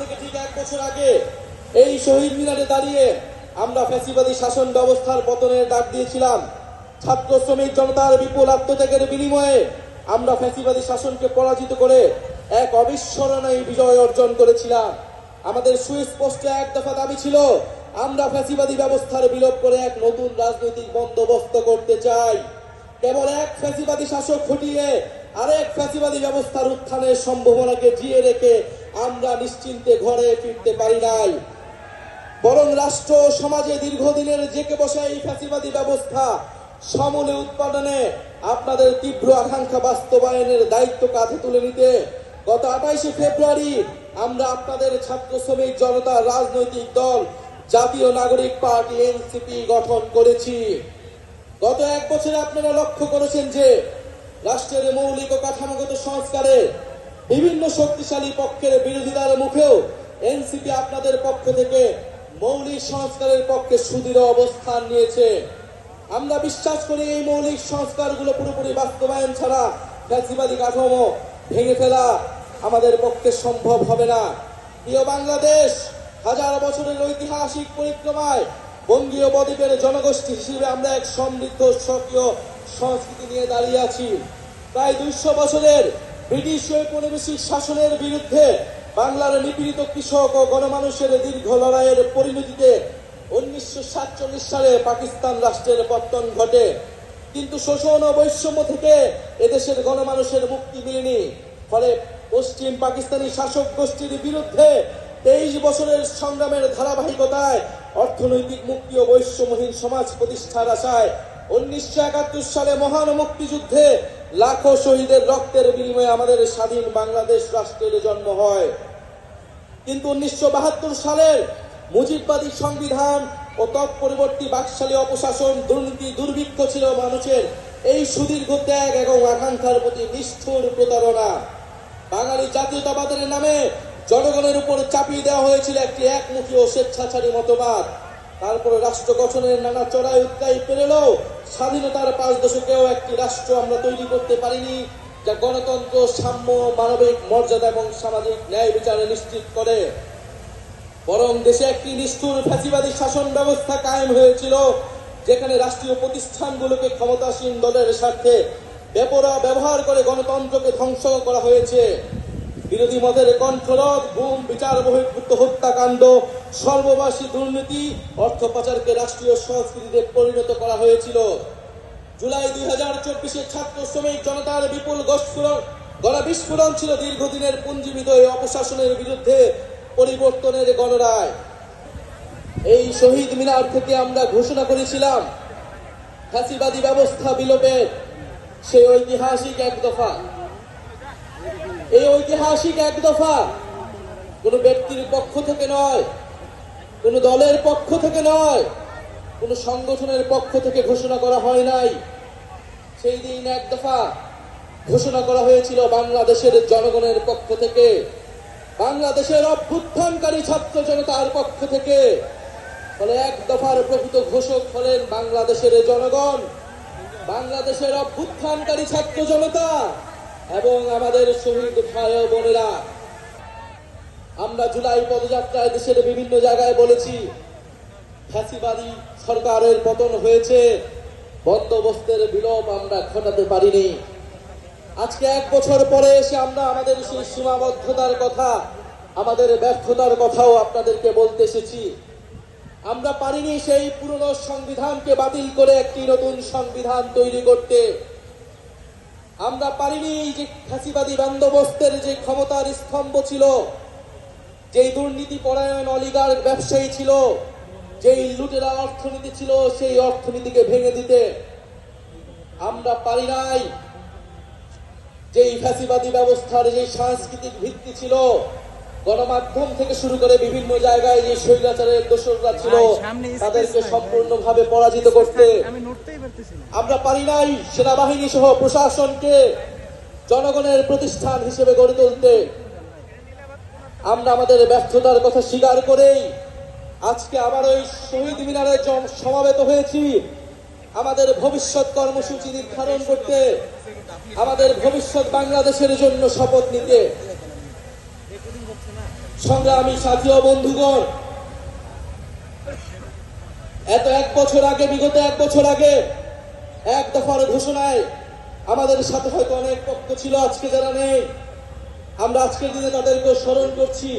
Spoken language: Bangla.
থেকে ঠিক 1 বছর আগে এই শহীদ মিনারে দাঁড়িয়ে আমরা ফ্যাসিবাদী শাসন ব্যবস্থার পতনের ডাক দিয়েছিলাম। ছাত্র শ্রমিক জনতার বিপুল আত্মত্যাগের বিনিময়ে আমরা ফ্যাসিবাদী শাসনকে পরাজিত করে এক অবিস্মরণীয় বিজয় অর্জন করেছিলাম। আমাদের সুস্পষ্ট এক দফা দাবি ছিল, আমরা ফ্যাসিবাদী ব্যবস্থার বিলোপ করে এক নতুন রাজনৈতিক বন্দোবস্ত করতে চাই। কেবল এক ফ্যাসিবাদী শাসক হটিয়ে আরেক ফ্যাসিবাদী ব্যবস্থার উত্থানের সম্ভাবনাকে জিয়ে রেখে আমরা নিশ্চিন্তে ঘরে ফিরতে পারি নাই, বরং রাষ্ট্র সমাজে দীর্ঘদিনের জেঁকে বসা এই ফ্যাসিবাদী ব্যবস্থা সমূলে উৎপাদনে আপনাদের তীব্র আকাঙ্ক্ষা বাস্তবায়নের দায়িত্ব কাঁধে তুলে নিতে গত 28 ফেব্রুয়ারি আমরা আপনাদের ছাত্র শ্রমিক জনতা রাজনৈতিক দল জাতীয় নাগরিক পার্টি এনসিপি গঠন করেছি। গত 1 বছরে আপনারা লক্ষ্য করেছেন যে রাষ্ট্রের মৌলিক ও কাঠামোগত সংস্কারে বিভিন্ন শক্তিশালী পক্ষের বিরোধিতার মুখেও এনসিপি আপনাদের পক্ষ থেকে মৌলিক সংস্কারের পক্ষে সুদৃঢ় অবস্থান নিয়েছে। আমরা বিশ্বাস করি এই মৌলিক সংস্কারগুলো পুরোপুরি বাস্তবায়ন ছাড়া ফ্যাসিবাদী কাঠামো ভেঙে ফেলা আমাদের পক্ষে সম্ভব হবে না। প্রিয় বাংলাদেশ, হাজার বছরের ঐতিহাসিক পরিক্রমায় বঙ্গীয় বদ্বীপের জনগোষ্ঠী হিসেবে আমরা এক সমৃদ্ধ স্বকীয় সংস্কৃতি নিয়ে দাঁড়িয়ে আছি। প্রায় 200 বছরের ব্রিটিশ ঔপনিবেশিক শাসনের বিরুদ্ধে বাংলার নিপীড়িত কৃষক ও গণমানুষের দীর্ঘ লড়াইয়ের পরিণতিতে 1947 সালে পাকিস্তান রাষ্ট্রের পতন ঘটে। কিন্তু শোষণ ও বৈষম্য থেকে এদেশের গণমানুষের মুক্তি মিলেনি। ফলে পশ্চিম পাকিস্তানি শাসক গোষ্ঠীর বিরুদ্ধে 23 বছরের সংগ্রামের ধারাবাহিকতায় অর্থনৈতিক মুক্তি ও বৈষম্যহীন সমাজ প্রতিষ্ঠার আশায় 1971 সালে মহান মুক্তিযুদ্ধে লাখো শহীদের রক্তের বিনিময়ে আমাদের স্বাধীন বাংলাদেশ রাষ্ট্রের জন্ম হয়। কিন্তু 1972 সালের মুজিববাদী সংবিধান ও তৎপরবর্তী বাকশালী অপশাসন, দুর্নীতি, দুর্ভিক্ষ ছিল মানুষের এই সুদীর্ঘ ত্যাগ এবং আকাঙ্ক্ষার প্রতি নিষ্ঠুর প্রতারণা। বাঙালি জাতীয়তাবাদের নামে জনগণের উপর চাপিয়ে দেওয়া হয়েছিল একটি একমুখী ও স্বেচ্ছাচারী মতবাদ। তারপরে রাষ্ট্র গঠনের নানা চড়াই উৎরাই পেরেও স্বাধীনতার 5 দশকেও একটি রাষ্ট্র আমরা তৈরি করতে পারিনি যা গণতন্ত্র, সাম্য, মানবিক মর্যাদা এবং সামাজিক ন্যায় বিচারে নিশ্চিত করে। বরং দেশে একটি নিষ্ঠুর ফ্যাসিবাদী শাসন ব্যবস্থা কায়েম হয়েছিল, যেখানে রাষ্ট্রীয় প্রতিষ্ঠানগুলোকে ক্ষমতাসীন দলের স্বার্থে বেপরোয়া ব্যবহার করে গণতন্ত্রকে ধ্বংস করা হয়েছে। বিরোধী মতের কণ্ঠরোধ, গুম, বিচার বহির্ভূত হত্যাকাণ্ড, সর্ববাসী দুর্নীতি, অর্থ পাচারকে রাষ্ট্রীয় সংস্কৃতিতে পরিণত করা হয়েছিল। জুলাই 2024 ছাত্র শ্রমিক জনতার বিপুল গণবিস্ফোরণ ছিল দীর্ঘদিনের পুঞ্জীবিত এই অপশাসনের বিরুদ্ধে পরিবর্তনের গণরায়। এই শহীদ মিনার থেকে আমরা ঘোষণা করেছিলাম ফ্যাসিবাদী ব্যবস্থা বিলোপের সেই ঐতিহাসিক এক দফা। এই ঐতিহাসিক এক দফা কোনো ব্যক্তির পক্ষ থেকে নয়, কোনো দলের পক্ষ থেকে নয়, কোনো সংগঠনের পক্ষ থেকে ঘোষণা করা হয় নাই। সেই দিন এক দফা ঘোষণা করা হয়েছিল বাংলাদেশের জনগণের পক্ষ থেকে, বাংলাদেশের অভ্যুত্থানকারী ছাত্র জনতার পক্ষ থেকে। ফলে এক দফার প্রকৃত ঘোষক হলেন বাংলাদেশের জনগণ, বাংলাদেশের অভ্যুত্থানকারী ছাত্র জনতা এবং আমাদের শহীদ ভাই ও বোনেরা। আমরা জুলাই পদযাত্রায় দেশের বিভিন্ন জায়গায় বলেছি, ফ্যাসিবাদী সরকারের পতন হয়েছে, বন্দোবস্তের বিলোপ আমরা ঘটাতে পারিনি। আজকে 1 বছর পরে এসে আমরা আমাদের সেই সীমাবদ্ধতার কথা, আমাদের ব্যর্থতার কথাও আপনাদেরকে বলতে এসেছি। আমরা পারিনি সেই পুরনো সংবিধানকে বাতিল করে একটি নতুন সংবিধান তৈরি করতে। আমরা পারিনি যে ফ্যাসিবাদী বন্দোবস্তের যে ক্ষমতার স্তম্ভ ছিল, যেই দুর্নীতি পরায়ণ অলিগার্ক ব্যবসায়ী ছিল, যেই লুটেরা অর্থনীতি ছিল, সেই অর্থনীতিকে ভেঙে দিতে। আমরা পারি নাই যেই ফ্যাসিবাদী ব্যবস্থার যে সাংস্কৃতিক ভিত্তি ছিল, গণমাধ্যম থেকে শুরু করে বিভিন্ন জায়গায় যে স্বৈরাচারের দোসররা ছিল, তাদেরকে সম্পূর্ণভাবে পরাজিত করতে। আমরা পারি নাই সেনাবাহিনী সহ প্রশাসনকে জনগণের প্রতিষ্ঠান হিসেবে গড়ে তুলতে। আমরা আমাদের ব্যর্থতার কথা স্বীকার করেই আজকে আবার ওই শহীদ মিনারে সমাবেত হয়েছি, আমাদের ভবিষ্যৎ কর্মসূচি নির্ধারণ করতে, আমাদের ভবিষ্যৎ বাংলাদেশের জন্য শপথ নিতে। সংগ্রামী সাথী ও বন্ধুগণ, বিগত এক বছর আগে এক দফার ঘোষণায় আমাদের সাথে হয়তো অনেক পক্ষ ছিল, আজকে যারা নেই, আমরা আজকের দিনে তাদেরকে স্মরণ করছি।